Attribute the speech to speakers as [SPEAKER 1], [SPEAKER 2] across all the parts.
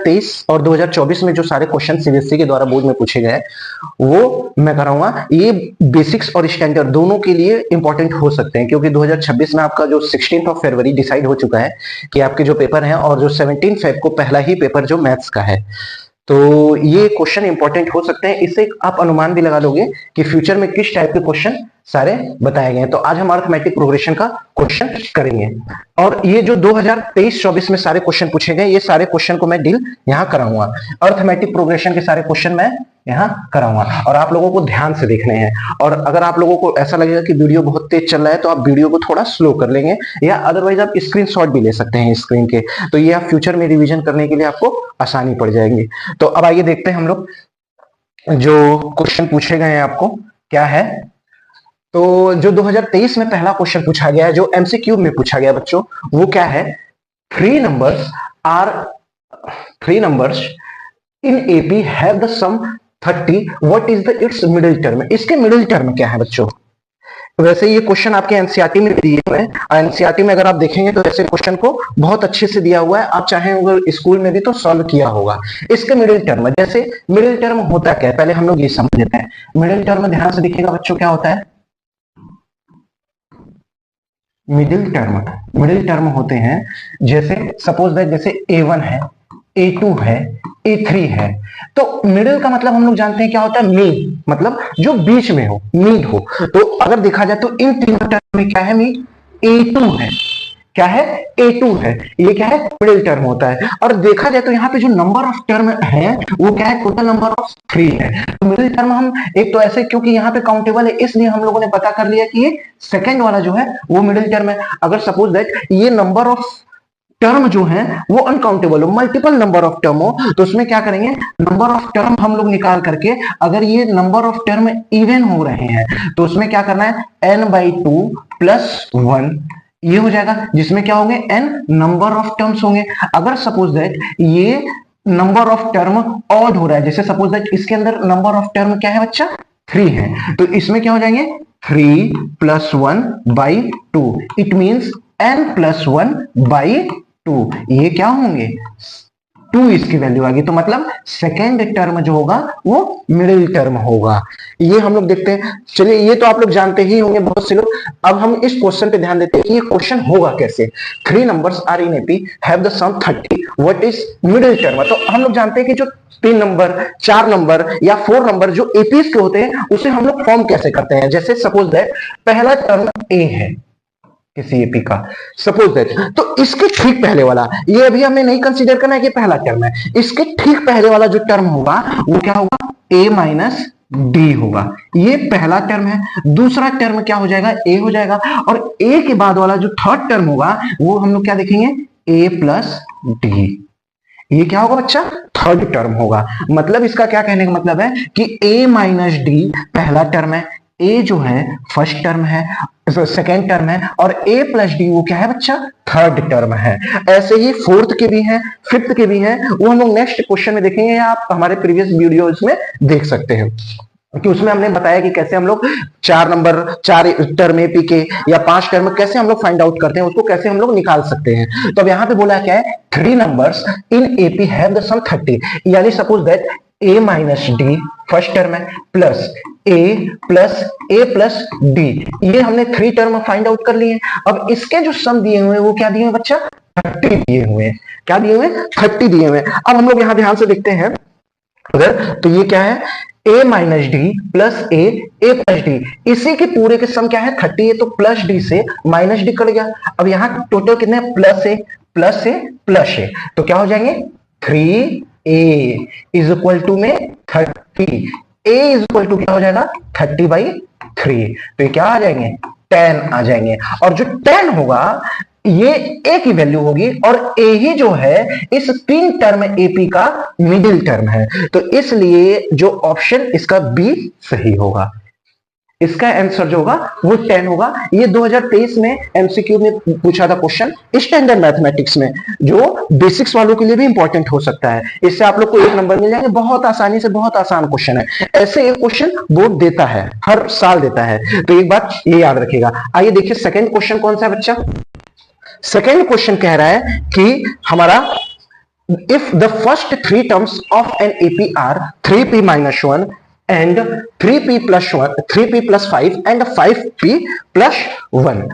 [SPEAKER 1] 2023 और 2024 में जो सारे क्वेश्चन सीबीएसई के द्वारा बोर्ड में पूछे गए वो मैं कराऊंगा। ये बेसिक्स और स्टैंडर्ड दोनों के लिए इंपॉर्टेंट हो सकते हैं, क्योंकि 2026 में आपका जो 16 फरवरी डिसाइड हो चुका है कि आपके जो पेपर हैं, और जो 17 फेब को पहला ही पेपर जो मैथ्स का है, तो ये क्वेश्चन इंपॉर्टेंट हो सकते हैं। इससे आप अनुमान भी लगा लोगे कि फ्यूचर में किस टाइप के क्वेश्चन सारे बताए गए हैं। तो आज हम अरिथमेटिक प्रोग्रेशन का क्वेश्चन करेंगे, और ये जो 2023-24 में सारे क्वेश्चन पूछे गए, ये सारे क्वेश्चन को मैं डील यहाँ कराऊंगा। अरिथमेटिक प्रोग्रेशन के सारे क्वेश्चन मैं यहाँ कराऊंगा, और आप लोगों को ध्यान से देखने हैं। और अगर आप लोगों को ऐसा लगेगा कि वीडियो बहुत तेज चल रहा है, तो आप वीडियो को थोड़ा स्लो कर लेंगे, या अदरवाइज आप स्क्रीनशॉट भी ले सकते हैं स्क्रीन के, तो ये आप फ्यूचर में रिवीजन करने के लिए आपको आसानी पड़ जाएगी। तो अब आइए देखते हैं हम लोग जो क्वेश्चन पूछे गए हैं आपको क्या है। तो जो 2023 में पहला क्वेश्चन पूछा गया है, जो एमसीक्यू में पूछा गया बच्चों, वो क्या है? Three numbers in AP have the sum 30, what is the its middle term? इसके मिडिल टर्म क्या है बच्चों? वैसे ये क्वेश्चन आपके एनसीईआरटी में दिए हुए हैं, और एनसीईआरटी में अगर आप देखेंगे तो ऐसे क्वेश्चन को बहुत अच्छे से दिया हुआ है। आप चाहें अगर स्कूल में भी तो सॉल्व किया होगा। इसके मिडिल टर्म, जैसे मिडिल टर्म होता क्या है, पहले हम लोग ये समझ लेते हैं। मिडिल टर्म ध्यान से देखिएगा बच्चों, क्या होता है? मिडिल टर्म होते हैं, जैसे सपोज दैट जैसे A1 है, A2 है, A3 है। तो मिडिल का मतलब हम लोग जानते हैं क्या होता है? मीन, मतलब जो बीच में हो, मीन हो। तो अगर देखा जाए तो इन तीनों टर्म में क्या है? मीन A2 है। क्या है? A2 है। ये क्या है? मिडिल टर्म होता है। और देखा जाए तो यहाँ पे जो नंबर ऑफ टर्म है वो क्या है? टोटल नंबर ऑफ 3 है। तो मिडिल टर्म हम एक तो ऐसे, क्योंकि यहाँ पे काउंटेबल है इसलिए हम लोगों ने पता कर लिया कि ये सेकेंड वाला जो है वो मिडिल टर्म है। अगर सपोज दैट ये नंबर ऑफ टर्म जो है वो अनकाउंटेबल हो, मल्टीपल नंबर ऑफ टर्म हो, तो उसमें क्या करेंगे? नंबर ऑफ टर्म हम लोग निकाल करके, अगर ये नंबर ऑफ टर्म इवन हो रहे हैं तो उसमें क्या करना है? n/2 + 1 ये हो जाएगा, जिसमें क्या होंगे? n नंबर ऑफ टर्म्स होंगे। अगर सपोज दैट ये नंबर ऑफ टर्म ऑड हो रहा है, जैसे सपोज दैट इसके अंदर नंबर ऑफ टर्म क्या है बच्चा? 3 है, तो इसमें क्या हो जाएंगे? 3 + 1/2, इट मींस n + 1/2। ये क्या होंगे? 2 इसकी वैल्यू आ गई। तो मतलब सेकेंड टर्म जो होगा वो मिडिल टर्म होगा। ये हम लोग देखते हैं। चलिए, ये तो आप लोग जानते ही होंगे बहुत से लोग। अब हम इस क्वेश्चन पे ध्यान देते हैं कि ये क्वेश्चन होगा कैसे। 3 numbers are in AP have the sum 30, what is middle term? तो हम लोग जानते हैं कि जो 3 नंबर, 4 नंबर या 4 नंबर जो एपीज के होते हैं उसे हम लोग फॉर्म कैसे करते हैं। जैसे सपोज दैट पहला टर्म ए है किसी एपी का, सपोज दैट, तो इसके ठीक पहले वाला, ये अभी हमें नहीं कंसीडर करना है कि पहला टर्म है, इसके ठीक पहले वाला जो टर्म होगा वो क्या होगा? A - D होगा। ये पहला टर्म है। दूसरा टर्म क्या हो जाएगा? A हो जाएगा। और A के बाद वाला जो थर्ड टर्म होगा वो हम लोग क्या देखेंगे? A + D। ये क्या होगा बच्चा? थर्ड टर्म होगा। मतलब इसका क्या कहने का मतलब है कि A - D पहला टर्म है, A जो है फर्स्ट टर्म है, सेकेंड टर्म है, और A + D वो क्या है बच्चा? थर्ड टर्म है। ऐसे ही फोर्थ के भी हैं, फिफ्थ के भी हैं, वो हम लोग नेक्स्ट क्वेश्चन में देखेंगे, या आप हमारे प्रीवियस वीडियोस में देख सकते हैं कि उसमें हमने बताया कि कैसे हम लोग 4 नंबर, 4 टर्म एपी के या 5 टर्म कैसे हम लोग फाइंड आउट करते हैं, उसको कैसे हम लोग निकाल सकते हैं। तो अब यहाँ पे बोला क्या है? 3 numbers in AP have the sum 30, यानी suppose that A - D first term है, प्लस A + D, ये हमने 3 टर्म फाइंड आउट कर लिए। अब इसके जो सम दिए हुए हैं वो क्या दिए हुए बच्चा? 30 दिए हुए हैं। क्या दिए हुए? 30 दिए हुए। अब हम लोग यहां ध्यान से देखते हैं, अगर तो ये क्या है? A - D + A + D, इसी के पूरे के सम क्या है? 30 है, तो प्लस D से माइनस D कट गया। अब यहाँ टोटल कितने? +A, तो क्या हो जाएंगे? 3A = में 30, A = क्या हो जाएगा? 30/3, तो ये क्या आ जाएंगे? 10 आ जाएंगे। और जो 10 होगा ये A की वैल्यू होगी, और A ही जो है इस 3 टर्म एपी का मिडिल टर्म है। तो इसलिए जो ऑप्शन इसका B सही होगा। इसका आंसर जो होगा वो 10 होगा। ये 2023 में एमसीक्यू में पूछा था क्वेश्चन, स्टैंडर्ड मैथमेटिक्स में, जो बेसिक्स वालों के लिए भी इंपॉर्टेंट हो सकता है। इससे आप लोग को 1 नंबर मिल जाएंगे बहुत आसानी से। बहुत आसान क्वेश्चन है। ऐसे एक क्वेश्चन बोर्ड देता है, हर साल देता है, तो एक बात ये याद रखिएगा। आइए देखिए सेकेंड क्वेश्चन कौन सा है बच्चा। सेकेंड क्वेश्चन कह रहा है कि हमारा if the first three terms of an AP are 3p minus 1 and 3p plus 1, 3p plus 5 and 5p plus 1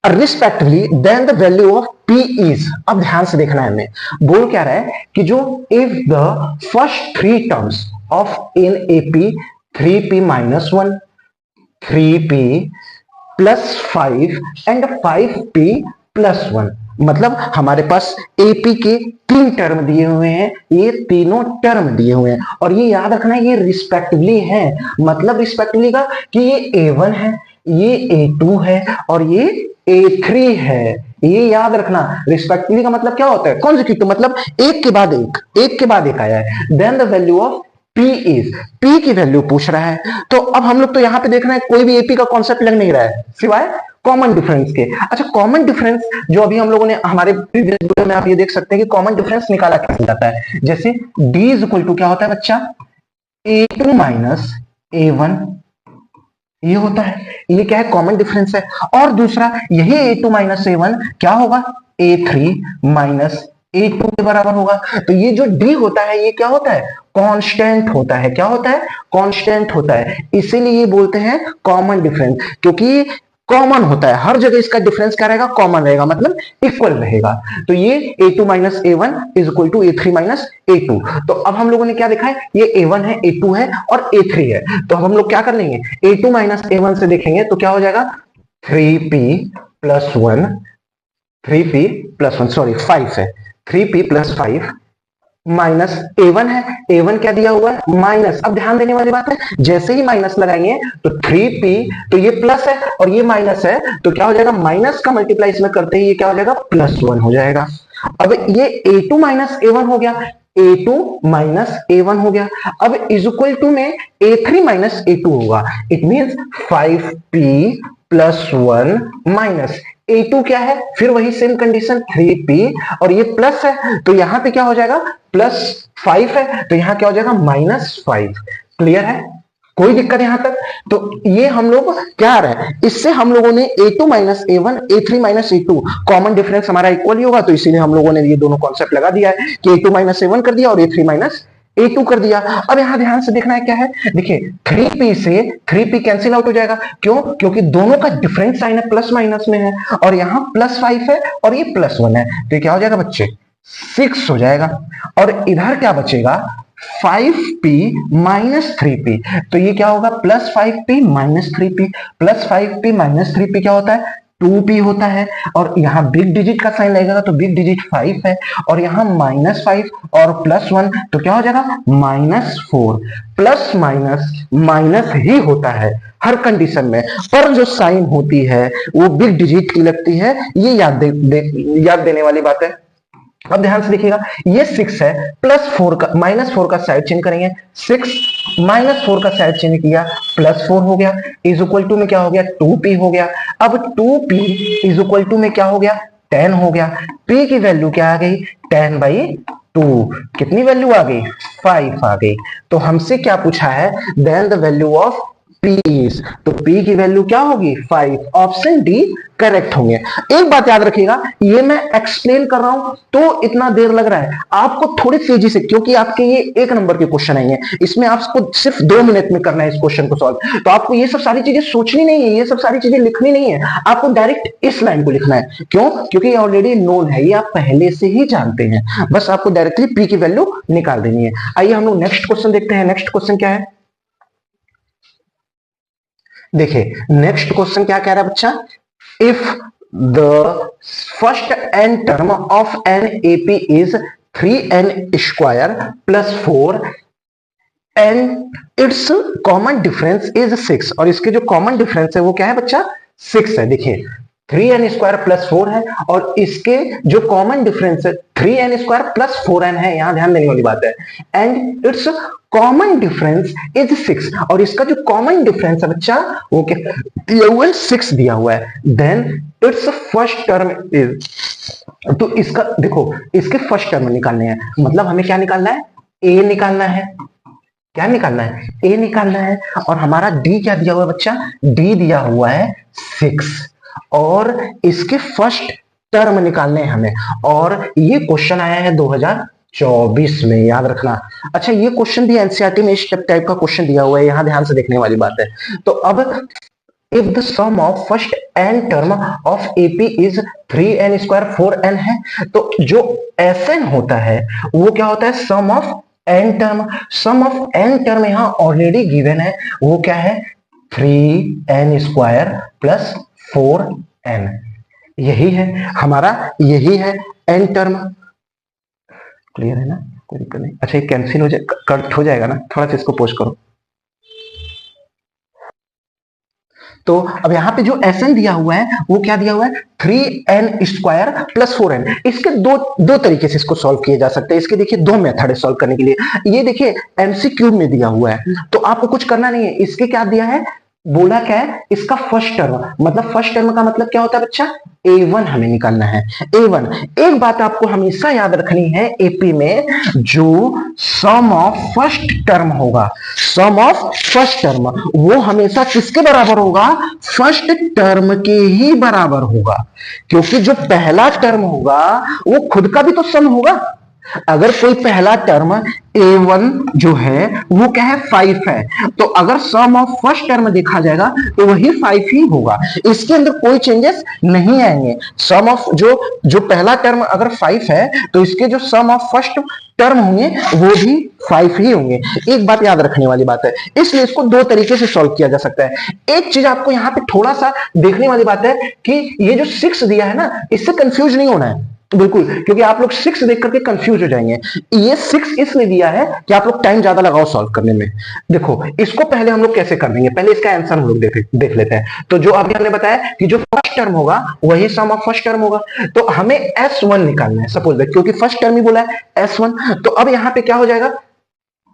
[SPEAKER 1] respectively, then the value of p is, अब ध्यान से देखना है, हमें बोल क्या रहा है कि जो if the first three terms of an AP 3p minus 1, 3p plus 5 and 5p plus 1, मतलब हमारे पास एपी के तीन टर्म दिए हुए हैं, ये तीनों टर्म दिए हुए हैं और ये याद रखना है ये रिस्पेक्टिवली है, मतलब रिस्पेक्टिवली का कि ये A1 है, ये A2 है और ये A3 है, ये याद रखना। रिस्पेक्टिवली का मतलब क्या होता है? कॉन्जिक्यूटिव, मतलब एक के बाद एक आया है। Then the value of P is, P की वैल्यू पूछ रहा है, तो अब हम लोग तो यहां पे देखना है कोई भी एपी का कॉन्सेप्ट लग नहीं रहा है सिवाय कॉमन डिफरेंस के। अच्छा, कॉमन डिफरेंस जो अभी हम लोगों ने हमारे प्रीवियस वीडियो में आप ये देख सकते हैं कि कॉमन डिफरेंस निकाला कैसे जाता है। जैसे D इज इक्वल टू क्या होता है बच्चा? A2 माइनस A1, ये होता है, ये क्या है? कॉमन डिफरेंस है। और दूसरा यही A2 माइनस A1 क्या होगा? A3 माइनस A2 के बराबर होगा। तो ये जो D होता है ये क्या होता है? कांस्टेंट होता है। क्या होता है? कांस्टेंट होता है। इसीलिए ये बोलते हैं कॉमन डिफरेंस, क्योंकि कॉमन होता है, हर जगह इसका डिफरेंस क्या रहेगा? कॉमन रहेगा, मतलब इक्वल रहेगा। तो ये A2 minus A1 is equal to A3 minus A2। तो अब हम लोगों ने क्या देखा है? ये A1 है, A2 है और A3 है। तो अब हम लोग क्या कर लेंगे? A2 माइनस A1 से देखेंगे तो क्या हो जाएगा? 3p plus 1, 3p plus 1 sorry 5 है, 3p प्लस 5 माइनस A1 है, A1 क्या दिया हुआ है? माइनस। अब ध्यान देने वाली बात है, जैसे ही माइनस लगाएंगे तो 3p, तो ये प्लस है और ये माइनस है, तो क्या हो जाएगा? माइनस का मल्टीप्लाई इसमें करते ही ये क्या हो जाएगा? प्लस 1 हो जाएगा। अब ये A2 माइनस A1 हो गया, A2 माइनस A1 हो गया। अब इज इक्वल टू में A3 माइनस A2 होगा। It means 5p plus 1 minus A2 क्या है? फिर वही सेम कंडीशन 3p और ये प्लस है तो यहां पे क्या हो जाएगा? प्लस 5 है तो यहां क्या हो जाएगा? माइनस 5। क्लियर है? कोई दिक्कत यहां तक? तो ये हम लोग क्या आ रहा है, इससे हम लोगों ने A2 minus A1, A3 minus A2 common difference हमारा इक्वल ही होगा, तो इसीलिए हम लोगों ने ये दोनों कॉन्सेप्ट लगा दिया है कि A2 माइनस A1 कर दिया और A3 माइनस A2 कर दिया। अब यहां ध्यान से देखना है क्या है, देखिए 3p से 3p कैंसिल आउट हो जाएगा। क्यों? क्योंकि दोनों का डिफरेंस साइन है, प्लस माइनस में है और यहां प्लस 5 है और ये प्लस 1 है, तो ये क्या हो जाएगा बच्चे? 6 हो जाएगा। और इधर क्या बचेगा? 5p माइनस 3p, तो ये क्या होगा? Plus 5p minus 3p, plus 5p minus 3p क्या होता है? 2p होता है। और यहाँ बिग डिजिट का साइन लगेगा तो बिग डिजिट 5 है और यहाँ माइनस 5 और प्लस 1 तो क्या हो जाएगा? माइनस 4। प्लस माइनस माइनस ही होता है हर कंडीशन में, पर जो साइन होती है वो बिग डिजिट की लगती है, ये याद देने वाली बात है। अब ध्यान से देखिएगा, ये 6 है, प्लस 4 का माइनस 4 का साइड चेंज करेंगे, 6 माइनस 4 का साइड चेंज किया, प्लस 4 हो गया, इज इक्वल टू में क्या हो गया? 2p हो गया। अब 2p इज इक्वल टू में क्या हो गया? 10 हो गया। p की वैल्यू क्या आ गई? 10/2। कितनी वैल्यू आ गई? 5 आ गई। तो हमसे क्या पूछा है? Then the value of P is, तो P की वैल्यू क्या होगी? 5। ऑप्शन डी करेक्ट होंगे। एक बात याद रखिएगा, ये मैं एक्सप्लेन कर रहा हूं तो इतना देर लग रहा है, आपको थोड़ी तेजी से, क्योंकि आपके ये 1 नंबर के क्वेश्चन आएंगे, इसमें आपको सिर्फ 2 मिनट में करना है इस क्वेश्चन को सॉल्व। तो आपको ये सब सारी चीजें सोचनी नहीं है, ये सब सारी चीजें लिखनी नहीं है, आपको डायरेक्ट इस लाइन को लिखना है। क्यों? क्योंकि ये ऑलरेडी नोन है, ये आप पहले से ही जानते हैं, बस आपको डायरेक्टली P की वैल्यू निकाल देनी है। आइए हम लोग नेक्स्ट क्वेश्चन देखते हैं। नेक्स्ट क्वेश्चन क्या है? देखिए नेक्स्ट क्वेश्चन क्या कह रहा है बच्चा? If the first n term of an AP is 3n square plus 4 and its common difference is 6, और इसके जो कॉमन डिफरेंस है वो क्या है बच्चा? 6 है। देखिए 3n स्क्वायर प्लस 4 है और इसके जो कॉमन डिफरेंस है 3n स्क्वायर प्लस 4n है, यहां ध्यान देने वाली बात है, and its common difference is 6, और इसका जो कॉमन डिफरेंस है बच्चा वो क्या दिया हुआ है? 6 दिया हुआ है। Then its first term is, तो इसका देखो इसके फर्स्ट टर्म निकालने हैं, मतलब हमें क्या निकालना है? a निकालना है। क्या निकालना है? a निकालना है। और हमारा d क्या दिया हुआ है बच्चा? d दिया हुआ है 6, और इसके फर्स्ट टर्म निकालने हैं हमें, और ये क्वेश्चन आया है 2024 में, याद रखना। अच्छा, ये क्वेश्चन भी एनसीईआरटी में इस टाइप का क्वेश्चन दिया हुआ है, यहां ध्यान से देखने वाली बात है। तो अब if the sum of first n term of AP is 3n square 4n है, तो जो Sn होता है वो क्या होता है, sum of n term। sum of n term यहां ऑलरेडी गिवन है, वो क्या है 3n स्क्वायर प्लस 4n, यही है हमारा, यही है n टर्म। क्लियर है ना, कोई दिक्कत नहीं। अच्छा, ये कैंसिल हो जाए, कट हो जाएगा ना, थोड़ा सा इसको पोस्ट करो। तो अब यहाँ पे जो Sn दिया हुआ है वो क्या दिया हुआ है 3n स्क्वायर प्लस 4n। इसके दो तरीके से इसको सॉल्व किए जा सकते हैं। इसके देखिए दो मेथड है सॉल्व करने के लिए। ये देखिए MCQ में दिया हुआ है, तो आपको कुछ करना नहीं है। इसके क्या दिया है, बोला क्या है, इसका फर्स्ट टर्म, मतलब फर्स्ट टर्म का मतलब क्या होता है बच्चा, A1 हमें निकालना है। A1, एक बात आपको हमेशा याद रखनी है AP में, जो सम ऑफ फर्स्ट टर्म होगा, सम ऑफ फर्स्ट टर्म वो हमेशा किसके बराबर होगा, फर्स्ट टर्म के ही बराबर होगा, क्योंकि जो पहला टर्म होगा वो खुद का भी तो सम होगा। अगर कोई पहला टर्म A1 जो है वो क्या है 5 है, तो अगर सम ऑफ फर्स्ट टर्म देखा जाएगा तो वही 5 ही होगा, इसके अंदर कोई चेंजेस नहीं आएंगे। सम ऑफ जो पहला टर्म अगर 5 है तो इसके जो सम ऑफ फर्स्ट टर्म होंगे वो भी 5 ही होंगे। एक बात याद रखने वाली बात है, इसलिए इसको दो तरीके से सॉल्व किया जा सकता है। एक चीज आपको यहाँ पे थोड़ा सा देखने वाली बात है कि ये जो 6 दिया है ना, इससे कंफ्यूज नहीं होना है बिल्कुल, क्योंकि आप लोग 6 देख करके कंफ्यूज हो जाएंगे। ये 6 इसलिए दिया है कि आप लोग टाइम ज्यादा लगाओ सॉल्व करने में। देखो, इसको पहले हम लोग कैसे कर देंगे, पहले इसका आंसर हम लोग देख लेते हैं। तो जो अभी हमने बताया कि जो फर्स्ट टर्म होगा वही सम ऑफ फर्स्ट टर्म होगा, तो हमें S1 निकालना है सपोज, क्योंकि फर्स्ट टर्म ही बोला है S1। तो अब यहाँ पे क्या हो जाएगा,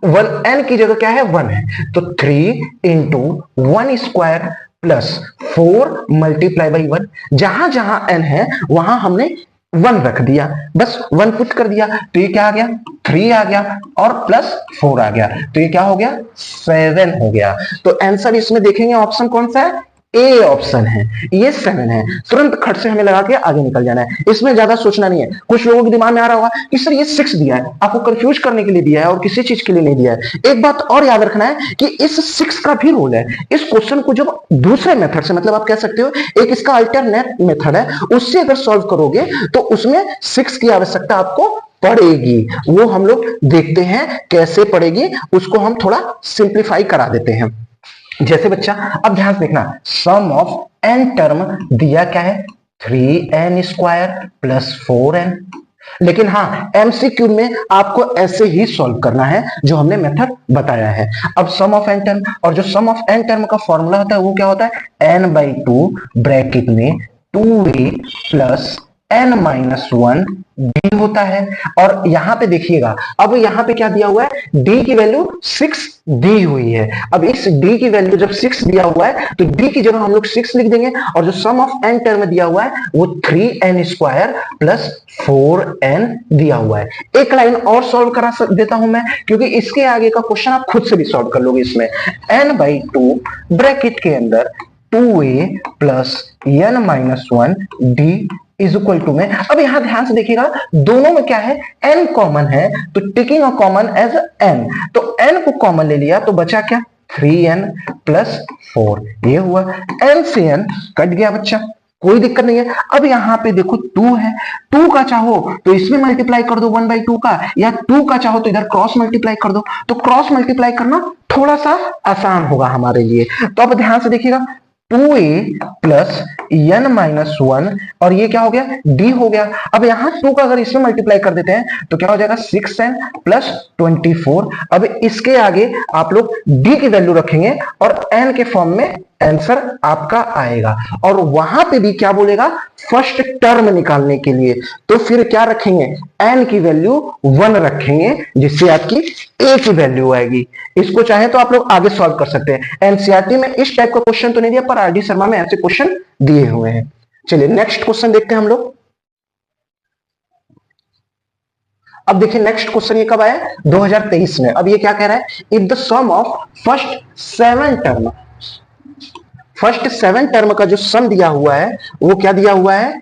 [SPEAKER 1] 1n की जगह क्या है 1 है, तो 3 into 1 square plus 4 multiply by 1। जहां जहां n है वहां हमने 1 रख दिया, बस 1 पुट कर दिया, तो ये क्या आ गया 3 आ गया और प्लस 4 आ गया, तो ये क्या हो गया 7 हो गया। तो आंसर इसमें देखेंगे ऑप्शन कौन सा है, ए ऑप्शन है, ये 7 है। तुरंत खट से हमें लगा के आगे निकल जाना है, इसमें ज्यादा सोचना नहीं है। कुछ लोगों के दिमाग में आ रहा होगा कि सर ये 6 दिया है, आपको कंफ्यूज करने के लिए दिया है और किसी चीज के लिए नहीं दिया है। एक बात और याद रखना है कि इस 6 का भी रोल है। इस क्वेश्चन को जब दूसरे मेथड से, मतलब आप कह सकते हो एक इसका अल्टरनेट मेथड है, उससे अगर सॉल्व करोगे तो उसमें 6 की आवश्यकता आपको पड़ेगी। वो हम लोग देखते हैं कैसे पड़ेगी, उसको हम थोड़ा सिंप्लीफाई करा देते हैं। जैसे बच्चा अब ध्यान से देखना, सम ऑफ n टर्म दिया क्या है 3n स्क्वायर प्लस 4n, लेकिन हाँ MCQ में आपको ऐसे ही सॉल्व करना है जो हमने मेथड बताया है। अब सम ऑफ n टर्म, और जो सम ऑफ n टर्म का फॉर्मूला होता है वो क्या होता है n/2 ब्रैकेट में 2a plus n minus 1 d होता है। और यहां पे देखिएगा, अब यहां पे क्या दिया हुआ है, d की वैल्यू 6 दी हुई है। अब इस d की वैल्यू जब 6 दिया हुआ है तो d की जगह हम लोग 6 लिख देंगे, और जो सम ऑफ n टर्म दिया हुआ है वो 3n स्क्वायर प्लस 4n दिया हुआ है। एक लाइन और सॉल्व करा देता हूं मैं, क्योंकि इसके आगे का क्वेश्चन आप खुद से भी सॉल्व कर लोगे। इसमें n/2 ब्रैकेट के अंदर 2a plus n minus 1 d is equal to में, अब यहां ध्यान से देखिएगा दोनों में क्या है n कॉमन है, तो taking a common as n, तो n को कॉमन ले लिया तो बचा क्या 3n प्लस 4, ये हुआ n से n कट गया बच्चा, कोई दिक्कत नहीं है। अब यहां पे देखो 2 है, 2 का चाहो तो इसमें मल्टीप्लाई कर दो 1/2 का, या 2 का चाहो तो इधर क्रॉस मल्टीप्लाई कर दो, तो क्रॉस मल्टीप्लाई करना थोड़ा सा आसान होगा हमारे लिए। तो अब ध्यान से देखिएगा 2a प्लस n माइनस 1, और ये क्या हो गया d हो गया। अब यहां 2 का अगर इसमें मल्टीप्लाई कर देते हैं तो क्या हो जाएगा 6n प्लस 24। अब इसके आगे आप लोग d की वैल्यू रखेंगे और n के फॉर्म में आंसर आपका आएगा। और वहां पे भी क्या बोलेगा, फर्स्ट टर्म निकालने के लिए तो फिर क्या रखेंगे, n की वैल्यू 1 रखेंगे, जिससे आपकी a की वैल्यू आएगी। इसको चाहे तो आप लोग आगे सॉल्व कर सकते हैं। एनसीईआरटी में इस टाइप का क्वेश्चन तो नहीं दिया, पर आरडी शर्मा में ऐसे क्वेश्चन दिए हुए हैं। चलिए नेक्स्ट क्वेश्चन देखते हैं हम लोग। अब देखिए नेक्स्ट क्वेश्चन ये कब आया 2023 में। अब ये क्या कह रहा है, if the sum of first 7 term का जो सम दिया हुआ है वो क्या दिया हुआ है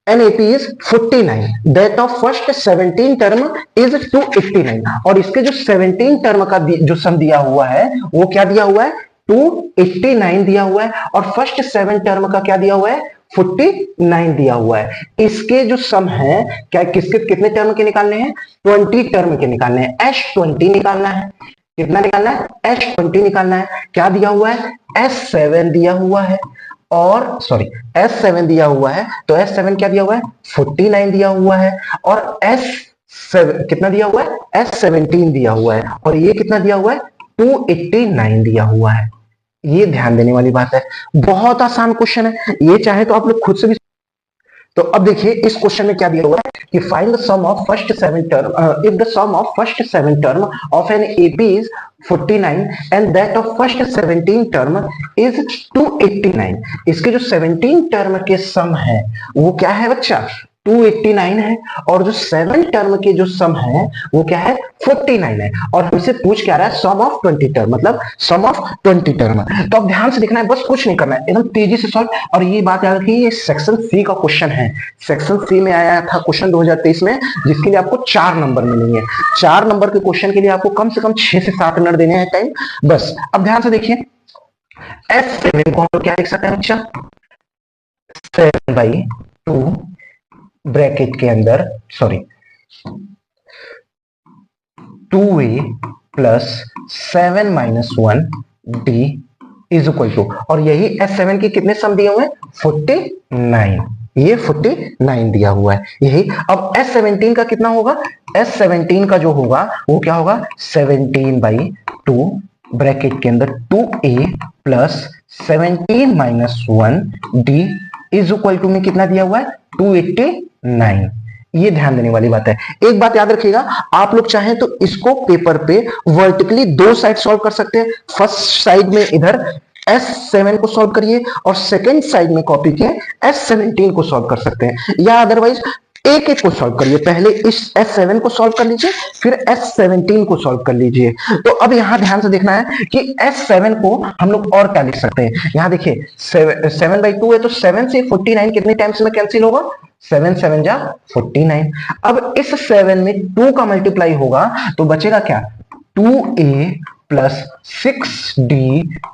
[SPEAKER 1] and AP is 49, that of first 17 term is 289, और इसके जो 17 टर्म का जो सम दिया हुआ है वो क्या दिया हुआ है 289 दिया हुआ है, और फर्स्ट 7 टर्म का क्या दिया हुआ है 49 दिया हुआ है। इसके जो सम है क्या किसके कितने टर्म के निकालने हैं 20 टर्म के निकालने हैं, H20 निकालना है। कितना निकालना है H20 निकालना है। क्या दिया हुआ है S7 दिया हुआ है, और सॉरी S7 दिया हुआ है, तो S7 क्या दिया हुआ है 49 दिया हुआ है, और S7 कितना दिया हुआ है S17 दिया हुआ है, और ये कितना दिया हुआ है 289 दिया हुआ है। ये ध्यान देने वाली बात है, बहुत आसान क्वेश्चन है, ये चाहे तो आप लोग खुद से भी। तो अब देखिए इस क्वेश्चन में क्या दिया हुआ है कि find the sum of first 7 term, if the sum of first 7 term of an AP is 49 and that of first 17 term is 289। इसके जो 17 टर्म के सम है वो क्या है बच्चा 289 है, और जो 7 टर्म के जो सम है वो क्या है 49 है, और हमसे पूछ क्या रहा है सम ऑफ 20 टर्म, मतलब सम ऑफ 20 टर्म। तो अब ध्यान से देखना है, बस कुछ नहीं करना है, एकदम तेजी से सॉल्व। और ये बात याद रखिए ये सेक्शन सी का क्वेश्चन है, सेक्शन सी में आया था क्वेश्चन 2023 में, जिसके लिए आपको 4 नंबर मिलेंगे। 4 नंबर के क्वेश्चन के लिए आपको कम से कम 6 से 7 मिनट देने हैं टाइम बस। अब ध्यान से देखिए S7 को हम क्या लिख सकते हैं बच्चा 7/2 ब्रैकेट के अंदर sorry 2a plus 7 minus 1 d is equal to, और यही S7 के कितने सम दिए हुए हैं 49, ये 49 दिया हुआ है यही। अब S17 का कितना होगा, S17 का जो होगा वो क्या होगा 17/2 ब्रैकेट के अंदर 2a plus 17 minus 1 d is equal to में कितना दिया हुआ है 289। ये ध्यान देने वाली बात है। एक बात याद रखिएगा, आप लोग चाहें तो इसको पेपर पे वर्टिकली 2 साइड सॉल्व कर सकते हैं। फर्स्ट साइड में इधर S7 को सॉल्व करिए और सेकेंड साइड में कॉपी के S17 को सॉल्व कर सकते हैं, या अदरवाइज एक एक को सॉल्व करिए। पहले इस S7 को सॉल्व कर लीजिए फिर S17 को सॉल्व कर लीजिए। तो अब यहां ध्यान से देखना है कि S7 को हम लोग और क्या लिख सकते हैं। यहां देखिए 7/2 है, तो 7 से 49 कितने टाइम्स में कैंसिल होगा 7 7 जा 49। अब इस 7 में 2 का मल्टीप्लाई होगा तो बचेगा क्या 2a plus 6d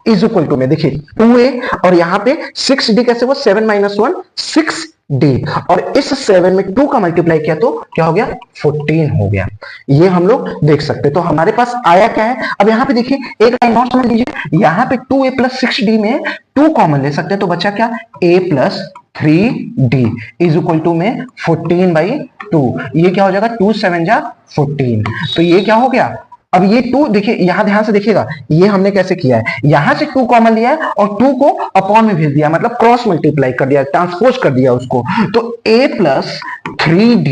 [SPEAKER 1] is equal to में देखिए 2a और यहां पे 6d कैसे हुआ 7 माइनस 1 6d, और इस 7 में 2 का मल्टीप्लाई किया तो क्या हो गया 14 हो गया। ये हम लोग देख सकते हैं। तो हमारे पास आया क्या है, अब यहां पे देखिए एक लाइन और समझ लीजिए, यहां पे 2a प्लस 6d में 2 कॉमन ले सकते हैं, तो बचा क्या a plus 3d is equal to में 14/2। ये क्या हो जाएगा 2 7 जा 14, तो ये क्या हो गया। अब ये 2 देखिए यहां ध्यान से देखिएगा, ये हमने कैसे किया है, यहां से 2 कॉमन लिया है और 2 को अपॉन में भेज दिया, मतलब क्रॉस मल्टीप्लाई कर दिया, ट्रांसपोज कर दिया उसको। तो a plus 3d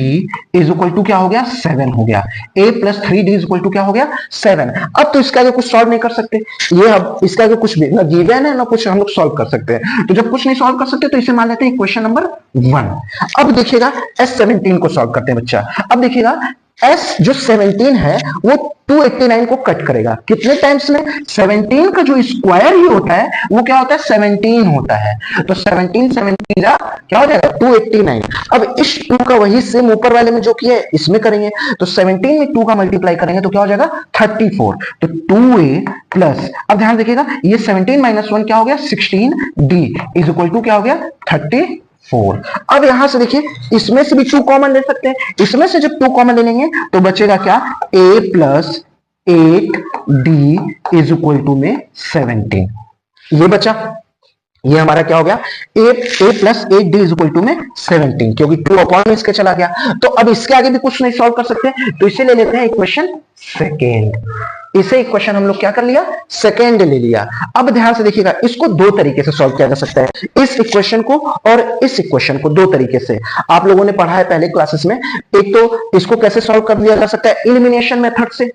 [SPEAKER 1] is equal to क्या हो गया 7 हो गया। a plus 3d is equal to क्या हो गया 7। अब तो इसका आगे कुछ सॉल्व नहीं कर सकते, ये अब इसका आगे कुछ भी ना गिवन है ना कुछ हम लोग सॉल्व कर सकते हैं। तो जब कुछ नहीं सॉल्व कर सकते तो इसे मान लेते हैं क्वेश्चन नंबर 1। अब देखिएगा S17 को सॉल्व करते हैं बच्चा। अब देखिएगा S जो 17 है वो 289 को कट करेगा कितने टाइम्स में, 17 का जो स्क्वायर ही होता है वो क्या होता है 17 होता है, तो 17 17 जा क्या हो जाएगा 289। अब इस 2 का वही सेम ऊपर वाले में जो किया है इसमें करेंगे, तो 17 में 2 का मल्टीप्लाई करेंगे तो क्या हो जाएगा 34, तो 2a प्लस, अब ध्यान देखिएगा ये 17 माइनस 1 क्या हो गया 16d इज इक्वल टू क्या हो गया 34। अब यहां से देखिए इसमें से भी 2 कॉमन ले सकते हैं, इसमें से जब 2 कॉमन ले लेंगे तो बचेगा क्या a plus 8d is equal to में 17। ये बचा, ये हमारा क्या हो गया a plus 8d is equal to में 17, क्योंकि 2 अपॉन में इसके चला गया। तो अब इसके आगे भी कुछ नहीं सॉल्व कर सकते, तो इसे ले लेते हैं इक्वेशन सेकेंड। इसे इक्वेशन हम लोग क्या कर लिया सेकेंड ले लिया। अब ध्यान से देखिएगा इसको 2 तरीके से सॉल्व किया जा सकता है, इस इक्वेशन को और इस इक्वेशन को 2 तरीके से। आप लोगों ने पढ़ा है पहले क्लासेस में, एक तो इसको कैसे सॉल्व कर दिया जा सकता है एलिमिनेशन मेथड से,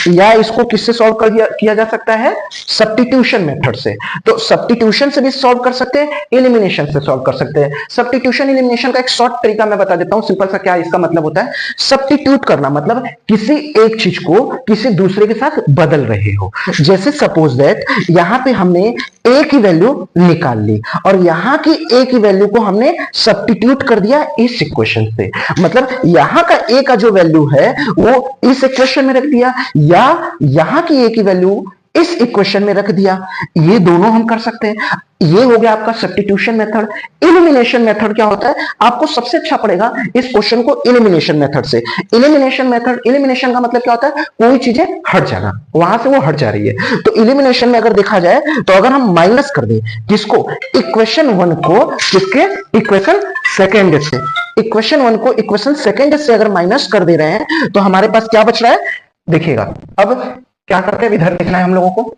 [SPEAKER 1] या इसको किससे सॉल्व किया जा सकता है, सब्स्टिट्यूशन मेथड से। तो सब्स्टिट्यूशन से भी सॉल्व कर सकते हैं, एलिमिनेशन से सॉल्व कर सकते हैं। सब्स्टिट्यूशन एलिमिनेशन का एक शॉर्ट तरीका मैं बता देता हूं, सिंपल सा। क्या इसका मतलब होता है, सब्स्टिट्यूट करना मतलब किसी एक चीज को किसी दूसरे के साथ बदल रहे हो। जैसे सपोज दैट यहां पे हमने ए की वैल्यू निकाल ली और यहां की ए की वैल्यू को हमने सब्स्टिट्यूट कर दिया इस इक्वेशन से, मतलब यहां का ए का जो वैल्यू है वो इस इक्वेशन में रख दिया, या यहां की ए की वैल्यू इस इक्वेशन में रख दिया। ये दोनों हम कर सकते हैं। ये हो गया आपका सब्स्टिट्यूशन मेथड। एलिमिनेशन मेथड क्या होता है, आपको सबसे अच्छा पड़ेगा इस क्वेश्चन को एलिमिनेशन मेथड से। एलिमिनेशन मेथड, एलिमिनेशन का मतलब क्या होता है, कोई चीजें हट जाना, वहां से वो हट जा रही है। तो एलिमिनेशन में अगर देखा जाए तो अगर हम माइनस कर दें किसको, इक्वेशन 1 को किसके, इक्वेशन सेकेंड से, इक्वेशन 1 को इक्वेशन सेकेंड से अगर माइनस कर दे रहे हैं तो हमारे पास क्या बच रहा है, देखिएगा। अब क्या करते हैं, इधर लिखना है हम लोगों को,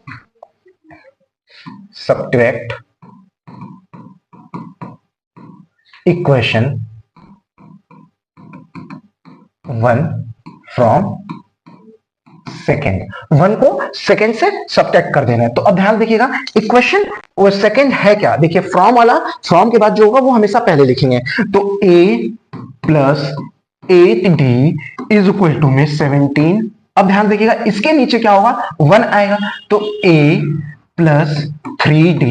[SPEAKER 1] सब्ट्रैक्ट इक्वेशन 1 फ्रॉम सेकेंड। 1 को सेकेंड से सब्ट्रैक्ट कर देना है। तो अब ध्यान देखिएगा, इक्वेशन वो सेकेंड है क्या, देखिए फ्रॉम वाला, फ्रॉम के बाद जो होगा वो हमेशा पहले लिखेंगे। तो a plus 8d is equal to में 17। अब ध्यान देखिएगा, इसके नीचे क्या होगा, 1 आएगा। तो a plus 3d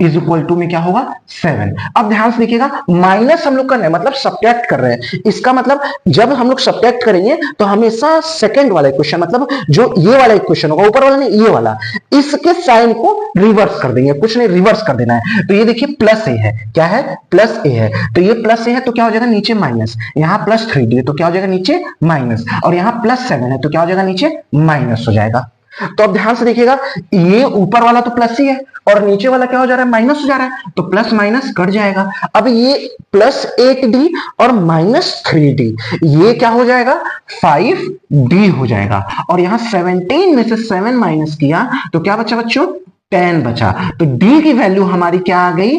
[SPEAKER 1] is equal to में क्या होगा, 7। अब ध्यान से देखिएगा, माइनस हम लोग कर रहे हैं मतलब सब्ट्रैक्ट कर रहे हैं। इसका मतलब जब हम लोग सब्ट्रैक्ट करेंगे तो हमेशा सेकंड वाला इक्वेशन, मतलब जो ये वाला इक्वेशन होगा, ऊपर वाला नहीं ये वाला, इसके साइन को रिवर्स कर देंगे, कुछ नहीं रिवर्स कर देना है। तो ये देखिए प्लस ए है, क्या है, प्लस ए है। तो ये प्लस ए है तो क्या हो जाएगा, नीचे माइनस। यहाँ प्लस 3d है तो क्या हो जाएगा, नीचे माइनस। और यहाँ प्लस 7 है तो क्या हो जाएगा, नीचे माइनस हो जाएगा। तो अब ध्यान से देखिएगा, ये ऊपर वाला तो प्लस ही है और नीचे वाला क्या हो जा रहा है, माइनस हो जा रहा है। तो प्लस माइनस कट जाएगा। अब ये प्लस 8d और माइनस 3d, ये क्या हो जाएगा, 5d हो जाएगा। और यहां 17 में से 7 माइनस किया तो क्या बचा बच्चों, 10 बचा। तो d की वैल्यू हमारी क्या आ गई,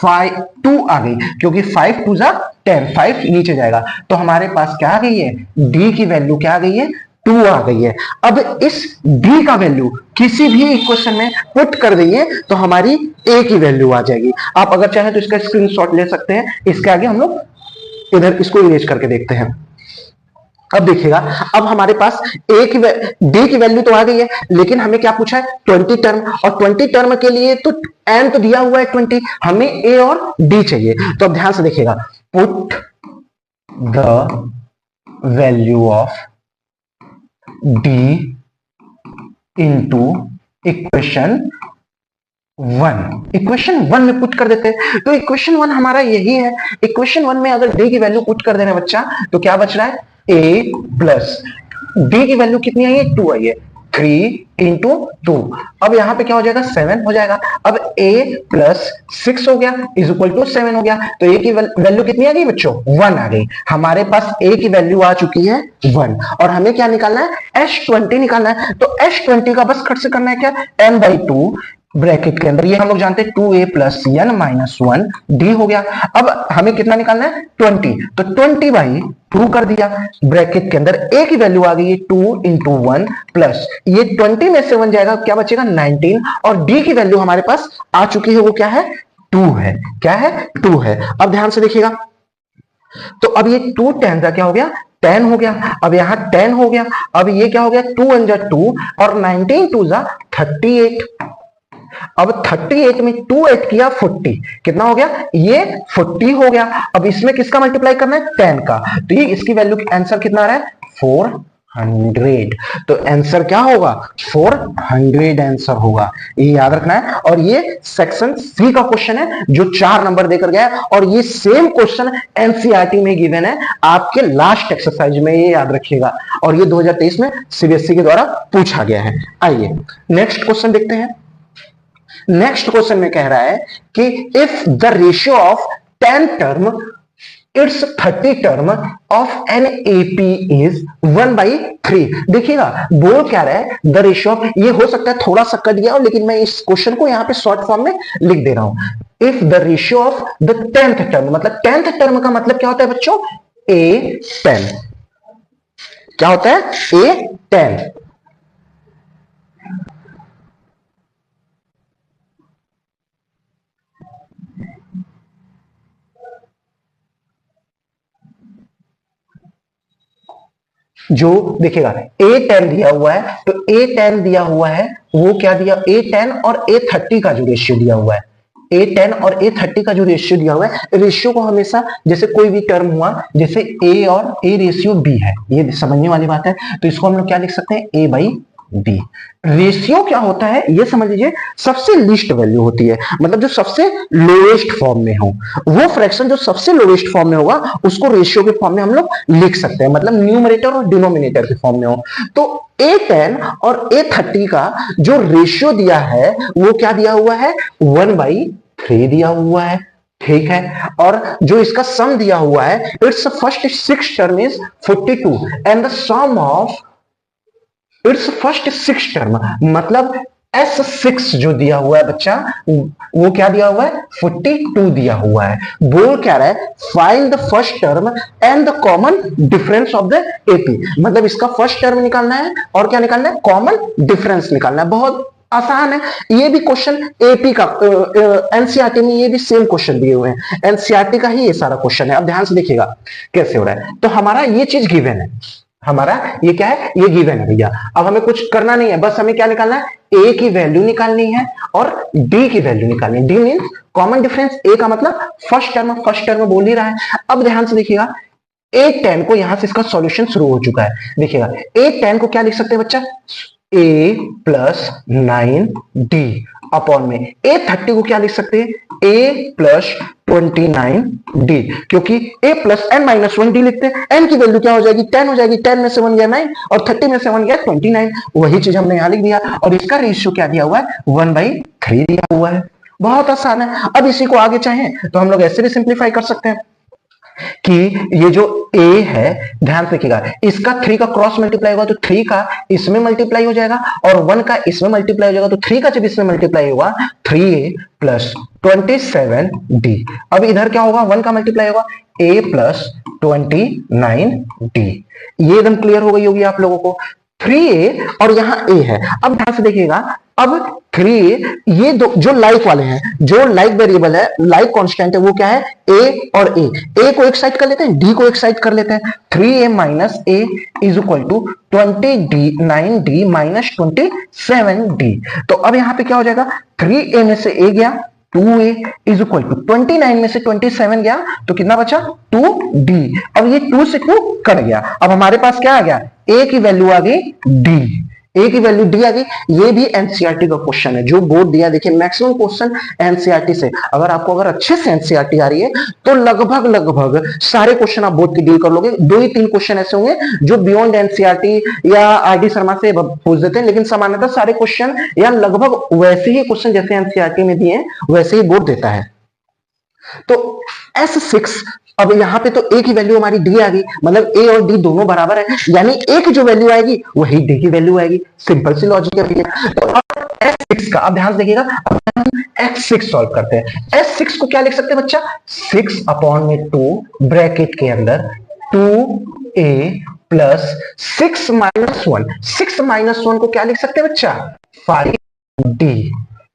[SPEAKER 1] 2 आ गई, क्योंकि 5 2 जा 10, 5 नीचे जाएगा। तो हमारे पास क्या आ गई है, d की वैल्यू क्या आ गई है, 2 आ गई है। अब इस d का वैल्यू किसी भी इक्वेशन में पुट कर देंगे तो हमारी a की वैल्यू आ जाएगी। आप अगर चाहें तो इसका स्क्रीनशॉट ले सकते हैं। इसके आगे हम लोग इधर इसको इरेज करके देखते हैं। अब देखिएगा, अब हमारे पास d की वैल्यू तो आ गई है, लेकिन हमें क्या पूछा है, 20 टर्म। और 20 टर्म के लिए तो n तो दिया हुआ है 20, हमें a और d चाहिए। तो अब ध्यान से देखिएगा, put the value of d into equation 1, equation 1 में पुट कर देते हैं। तो इक्वेशन 1 हमारा यही है। इक्वेशन 1 में अगर d की वैल्यू पुट कर देना बच्चा तो क्या बच रहा है, a प्लस d की वैल्यू कितनी आई है, 2 आई है, 3 इंटू 2। अब यहां पे क्या हो जाएगा, 7 हो जाएगा। अब a प्लस 6 हो गया इज इक्वल टू 7 हो गया। तो a की वैल्यू कितनी आ गई बच्चों, 1 आ गई। हमारे पास a की वैल्यू आ चुकी है 1 और हमें क्या निकालना है, h20 निकालना है। तो h20 का बस खट से करना है क्या, n/2 ब्रैकेट के अंदर, ये हम लोग जानते हैं 2a plus n minus 1 d हो गया। अब हमें कितना निकालना है, 20। तो 20/2 कर दिया, ब्रैकेट के अंदर a की वैल्यू आ गई है 2 इंटू 1 प्लस ये 20 में से 1 जाएगा, क्या बचेगा 19। और d की वैल्यू हमारे पास आ चुकी है, वो क्या है, 2 है। क्या है, 2 है। अब ध्यान से देखिएगा, तो अब ये 2 10 का क्या हो गया, 10 हो गया। अब यहां 10 हो गया। अब ये क्या हो गया, 2 1 जा 2 और 19 2 जा 38। अब 38 में 2 ऐड किया 40, कितना हो गया, ये 40 हो गया। अब इसमें किसका मल्टीप्लाई करना है, 10 का। तो ये इसकी वैल्यू आंसर कितना आ रहा है, 400। तो आंसर क्या होगा, 400 आंसर होगा, ये याद रखना है। और ये सेक्शन सी का क्वेश्चन है जो 4 नंबर देकर गया है। और ये सेम क्वेश्चन एनसीईआरटी में गिवन है आपके लास्ट एक्सरसाइज में, ये याद रखिएगा। और ये 2023 में सीबीएसई के द्वारा पूछा गया है। आइए नेक्स्ट क्वेश्चन देखते हैं। नेक्स्ट क्वेश्चन में कह रहा है कि if the ratio of 10 term it's 30 term of an AP is 1/3। देखिएगा बोल क्या रहा है, द रेशियो ऑफ, ये हो सकता है थोड़ा सा कट गया हो, लेकिन मैं इस क्वेश्चन को यहां पे शॉर्ट फॉर्म में लिख दे रहा हूं। If the ratio of the 10th term, मतलब 10th टर्म का मतलब क्या होता है बच्चों, a10। क्या होता है, a10। जो देखिएगा A10 दिया हुआ है, तो A10 दिया हुआ है वो क्या दिया, A10 और A30 का जो रेशियो दिया हुआ है, A10 और A30 का जो रेशियो दिया हुआ है, रेशियो को हमेशा जैसे कोई भी टर्म हुआ, जैसे A और A रेशियो B है, ये समझने वाली बात है, तो इसको हम लोग क्या लिख सकते हैं, A बाई बी। रेशियो क्या होता है ये समझ लीजिए, सबसे लीस्ट वैल्यू होती है, मतलब जो सबसे लोएस्ट फॉर्म में हो, वो फ्रैक्शन जो सबसे लोएस्ट फॉर्म में होगा उसको रेशियो के फॉर्म में हम लोग लिख सकते हैं, मतलब न्यूमरेटर और डिनोमिनेटर के फॉर्म में हो। तो A10 और A30 का जो रेशियो दिया है वो क्या दिया हुआ है, 1/3 दिया हुआ है, ठीक है। और जो इसका सम दिया हुआ है, its first 6 term is 42 and the sum of its first 6 term, मतलब S6 जो दिया हुआ है बच्चा, वो क्या दिया हुआ है, 42 दिया हुआ है। बोल क्या रहा है, find the first term and the common difference of the AP, मतलब इसका फर्स्ट टर्म निकालना है और क्या निकालना है, कॉमन डिफरेंस निकालना है। बहुत आसान है, ये भी क्वेश्चन एपी का एनसीईआरटी में ये भी सेम क्वेश्चन दिए हुए हैं, एनसीईआरटी का ही ये सारा क्वेश्चन है। अब ध्यान से देखिएगा कैसे हो रहा है। तो हमारा ये चीज गिवन है, हमारा ये क्या है, ये गिवन है भैया। अब हमें कुछ करना नहीं है, बस हमें क्या निकालना है, ए की वैल्यू निकालनी है और डी की वैल्यू निकालनी है। डी मीन कॉमन डिफरेंस, ए का मतलब फर्स्ट टर्म बोल ही रहा है। अब ध्यान से देखिएगा, A10 को यहां से इसका सॉल्यूशन शुरू हो चुका है। देखिएगा A10 को क्या लिख सकते हैं बच्चा, A प्लस 9D अपॉन में A30 को क्या लिख सकते हैं, A प्लस 29D, क्योंकि A plus n minus 1D लिखते हैं, n की वैल्यू क्या हो जाएगी, 10 हो जाएगी, 10 में से 1 गया 9 और 30 में से 1 गया 29, वही चीज हमने यहां लिख दिया। और इसका रेशियो क्या दिया हुआ है, 1/3 दिया हुआ है। बहुत आसान है। अब इसी को आगे चाहें तो हम लोग ऐसे भी सिंप्लीफाई कर सकते हैं कि ये जो A है, ध्यान से देखिएगा, इसका 3 का क्रॉस मल्टीप्लाई होगा तो 3 का इसमें मल्टीप्लाई हो जाएगा और 1 का इसमें मल्टीप्लाई हो जाएगा, तो 3 का जब इसमें मल्टीप्लाई होगा 3A प्लस 27D। अब इधर क्या होगा, 1 का मल्टीप्लाई होगा A प्लस 29D। ये एकदम क्लियर हो गई होगी आप लोगों को। 3A और यहां A है। अब ध्यान से देखिएगा, अब 3A, ये दो जो लाइक वाले हैं, जो लाइक वेरिएबल है, लाइक कांस्टेंट है, वो क्या है, A और A को एक साइड कर लेते हैं, D को एक साइड कर लेते हैं। 3A minus A is equal to 29D minus 27D। तो अब यहां पे क्या हो जाएगा, 3A में से A गया, 2A इज इक्वल टू 29 में से 27 गया तो कितना बचा, 2D। अब ये 2 से 2 कट गया, अब हमारे पास क्या आ गया, A की वैल्यू आ गई D, ए की वैल्यू डी आ गई। ये भी एनसीईआरटी का क्वेश्चन है जो बोर्ड दिया, देखिए मैक्सिमम क्वेश्चन एनसीईआरटी से, अगर अच्छे से एनसीईआरटी आ रही है तो लगभग सारे क्वेश्चन आप बोर्ड की डील कर लोगे। 2 ही 3 क्वेश्चन ऐसे होंगे जो बियॉन्ड एनसीईआरटी या आरडी शर्मा से पूछ देते हैं, लेकिन सामान्यतः सारे क्वेश्चन या लगभग वैसे ही क्वेश्चन जैसे एनसीईआरटी में दिए वैसे ही बोर्ड देता है। तो S6, अब यहां पे तो A की वैल्यू हमारी D आ गई, मतलब A और D दोनों बराबर है, यानी A की जो वैल्यू आएगी वही D की वैल्यू आएगी। सिंपल सी लॉजिक है। तो अब S6 का, अब ध्यान से देखिएगा, अब हम S6 सॉल्व करते हैं। S6 को क्या लिख सकते हैं बच्चा, 6 अपॉन में 2 ब्रैकेट के अंदर 2A प्लस 6 माइनस 1, 6 माइनस 1 को क्या लिख सकते हैं बच्चा, 5D।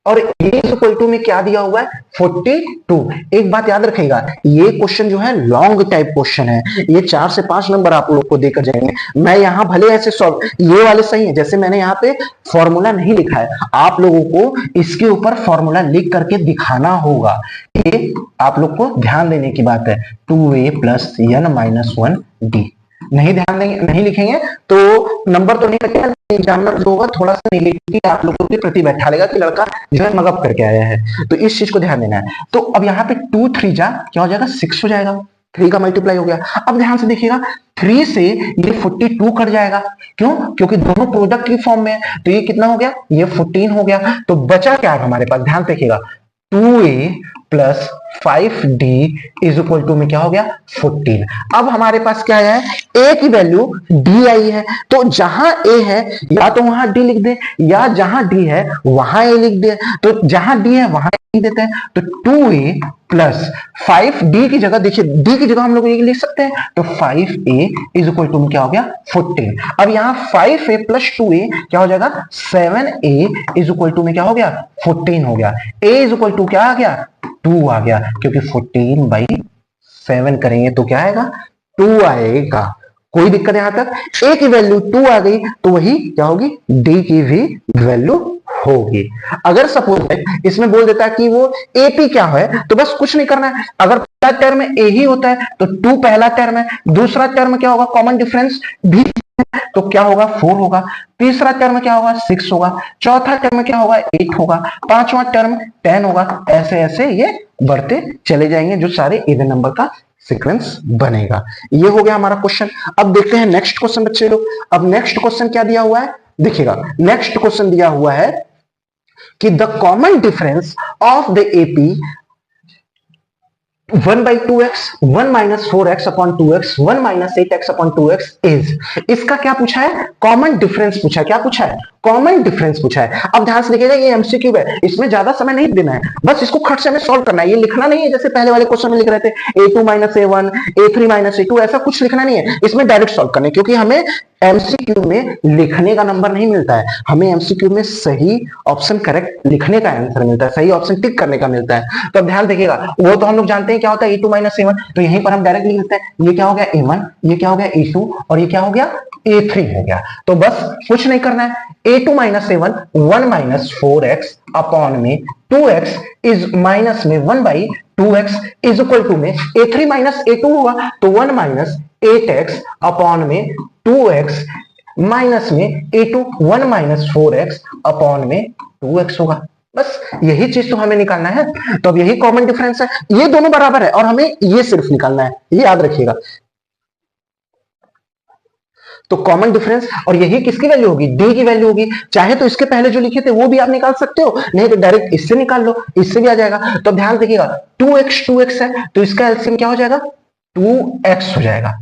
[SPEAKER 1] और A इक्वल टू में क्या दिया हुआ है, 42। एक बात याद रखिएगा, ये क्वेश्चन जो है लॉन्ग टाइप क्वेश्चन है, ये 4 से 5 नंबर आप लोग को देकर जाएंगे। मैं यहां भले ऐसे सॉल्व, ये वाले सही है, जैसे मैंने यहाँ पे फॉर्मूला नहीं लिखा है, आप लोगों को इसके ऊपर फॉर्मूला लिख करके दिखाना होगा। ये आप लोग को ध्यान देने की बात है, 2A plus n minus 1D। नहीं ध्यान देंगे, नहीं लिखेंगे तो नंबर तो नहीं कटेगा, एग्जामिनर जो होगा थोड़ा सा नेगेटिव आप लोगों के प्रति बैठा लेगा कि लड़का जो है मगअप करके आया है, तो इस चीज को ध्यान देना है। तो अब यहाँ पे 2 3 जा क्या हो जाएगा, 6 हो जाएगा, 3 का मल्टीप्लाई हो गया। अब ध्यान से देखिएगा, 3 से ये 42 कट जाएगा, क्यों, क्योंकि दोनों प्रोडक्ट की फॉर्म में है, तो ये कितना हो गया, ये 14 हो गया। तो बचा क्या है हमारे पास, ध्यान से देखिएगा, 2A plus 5D is equal to में क्या हो गया, 14। अब हमारे पास क्या है, A की वैल्यू D आई है, तो जहां A है या तो वहां D लिख दे, या जहां D है वहां A लिख दे। तो जहां D है वहां A लिख देते हैं, तो 2A प्लस 5D की जगह, देखिए D की जगह हम लोग ये लिख सकते हैं, तो 5A इज इक्वल टू में क्या हो गया, 14। अब यहाँ 5A प्लस 2A क्या हो जाएगा, 7A इज इक्वल टू में क्या हो गया, 14 हो गया। A इज इक्वल टू क्या आ गया, 2 आ गया, क्योंकि 14/7 करेंगे तो क्या आएगा, 2 आएगा। कोई दिक्कत यहां तक? a की वैल्यू 2 आ गई तो वही क्या होगी, d की भी वैल्यू होगी। अगर सपोज इसमें बोल देता है कि वो AP क्या है, तो बस कुछ नहीं करना है। अगर पहला टर्म A ही होता है तो 2 पहला टर्म है, दूसरा टर्म क्या होगा, कॉमन डिफरेंस भी तो क्या होगा 4 होगा, तीसरा टर्म क्या होगा 6 होगा, चौथा टर्म क्या होगा 8 होगा, पांचवा टर्म 10 होगा। ऐसे ऐसे ये बढ़ते चले जाएंगे, जो सारे इवन नंबर का सीक्वेंस बनेगा। ये हो गया हमारा क्वेश्चन। अब देखते हैं नेक्स्ट क्वेश्चन बच्चे लोग। अब नेक्स्ट क्वेश्चन क्या दिया हुआ है, देखिएगा नेक्स्ट क्वेश्चन दिया हुआ है कि the common difference of the AP 1/2x 1 - 4x upon 2x 1 - 8x upon 2x is, इसका क्या पूछा है, कॉमन डिफरेंस पूछा है। क्या पूछा है, कॉमन डिफरेंस पूछा है। अब ध्यान से देखिएगा, ये एमसीक्यू है, इसमें ज्यादा समय नहीं देना है, बस इसको खट से हमें सॉल्व करना है। ये लिखना नहीं है जैसे पहले वाले क्वेश्चन में लिख रहे थे A2 - A1 A3 - A2, ऐसा कुछ लिखना नहीं है, इसमें डायरेक्ट सॉल्व करना है, क्योंकि हमें एमसीक्यू में लिखने का नंबर नहीं मिलता है, हमें एमसीक्यू में सही ऑप्शन करेक्ट लिखने का आंसर मिलता है, सही ऑप्शन टिक करने का मिलता है। तो अब ध्यान देखिएगा, वो तो हम लोग जानते हैं क्या होता है A2 - A1, तो यहीं पर हम डायरेक्ट लिख लेते हैं, ये क्या हो गया A1, ये क्या हो गया A2 और ये क्या हो गया A3 हो गया। तो बस कुछ नहीं करना है, A2 - A1 1 - 4x अपॉन में 2x इज माइनस में 1/2x इज इक्वल टू में A3 - A2 होगा तो 1 - 8x अपॉन में 2x माइनस में A2 1 - 4x अपॉन में 2x होगा। बस यही चीज तो हमें निकालना है। तो अब यही कॉमन डिफरेंस है, ये दोनों बराबर है और हमें ये सिर्फ निकालना है, ये याद रखिएगा। तो कॉमन डिफरेंस और यही किसकी वैल्यू होगी, डी की वैल्यू होगी। चाहे तो इसके पहले जो लिखे थे वो भी आप निकाल सकते हो, नहीं तो डायरेक्ट इससे निकाल लो, इससे भी आ जाएगा। तो ध्यान देखिएगा 2x है तो इसका एलसीएम क्या हो जाएगा 2x हो जाएगा।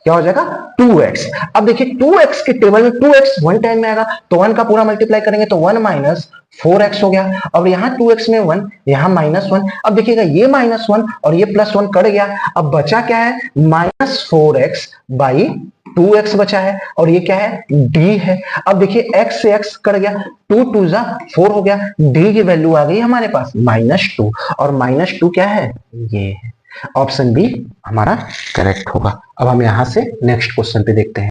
[SPEAKER 1] क्या हो जाएगा 2x। अब देखिए 2x के टेबल में 2x 1 टाइम में आएगा तो 1 का पूरा मल्टीप्लाई करेंगे तो 1 - 4x हो गया। अब यहाँ 2x में 1, यहाँ -1। अब देखिएगा ये -1 और ये +1 कट गया। अब बचा क्या है -4x बाई 2x बचा है और ये क्या है d है। अब देखिए x से x कट गया, 2 2 जा 4 हो गया, d की वैल्यू आ गई हमारे पास -2 और -2 क्या है ये है। ऑप्शन बी हमारा करेक्ट होगा। अब हम यहां से नेक्स्ट क्वेश्चन पे देखते हैं।